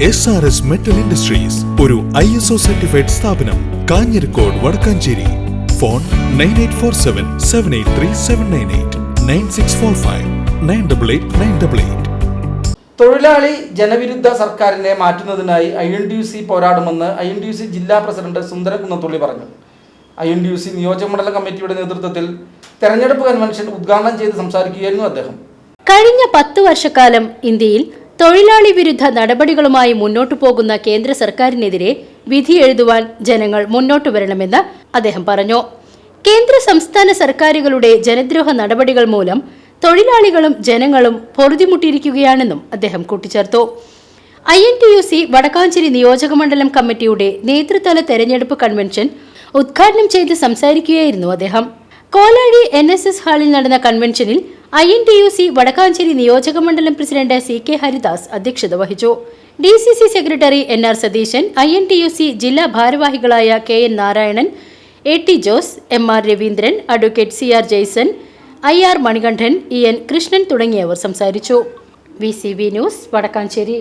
SRS Metal Industries, ഒരു ISO certified സ്ഥാപനം, Kanjirakode, Vadakkanchery. Phone 9847783798 9645 988 തൊഴിലാളി ജനവിരുദ്ധ സർക്കാരിനെ മാറ്റുന്നതിനായി INTUC പോരാടുമെന്ന് INTUC ജില്ലാ പ്രസിഡന്റ് സുന്ദരകുന്നത്തുള്ളി പറഞ്ഞു. INTUC നിയോജകമണ്ഡലം കമ്മിറ്റിയുടെ നേതൃത്വത്തിൽ തെരഞ്ഞെടുപ്പ് കൺവെൻഷൻ ഉദ്ഘാടനം ചെയ്ത് സംസാരിക്കുകയായിരുന്നു അദ്ദേഹം. കഴിഞ്ഞ 10 വർഷക്കാലം ഇന്ത്യയിൽ തൊഴിലാളി വിരുദ്ധ നടപടികളുമായി മുന്നോട്ടു പോകുന്ന കേന്ദ്ര സർക്കാരിനെതിരെ വിധി എഴുതുവാൻ ജനങ്ങൾ മുന്നോട്ടു വരണമെന്ന് അദ്ദേഹം പറഞ്ഞു. കേന്ദ്ര സംസ്ഥാന സർക്കാരുകളുടെ ജനദ്രോഹ നടപടികൾ മൂലം തൊഴിലാളികളും ജനങ്ങളും പൊറുതിമുട്ടിയിരിക്കുകയാണെന്നും അദ്ദേഹം കൂട്ടിച്ചേർത്തു. INTUC വടക്കാഞ്ചേരി നിയോജകമണ്ഡലം കമ്മിറ്റിയുടെ നേതൃതല തെരഞ്ഞെടുപ്പ് കൺവെൻഷൻ ഉദ്ഘാടനം ചെയ്ത് സംസാരിക്കുകയായിരുന്നു അദ്ദേഹം. കോലാഴി NSS ഹാളിൽ നടന്ന കൺവെൻഷനിൽ INTUC വടക്കാഞ്ചേരി നിയോജകമണ്ഡലം പ്രസിഡന്റ് CK ഹരിദാസ് അധ്യക്ഷത വഹിച്ചു. DCC secretary NR Satheesan, INTUC ജില്ലാ ഭാരവാഹികളായ KN Narayanan, AT Jose, MR Raveendran, advocate CR Jaison, IR Manikandan, EN Krishnan തുടങ്ങിയവർ സംസാരിച്ചു. VCV news, Vadakkanchery.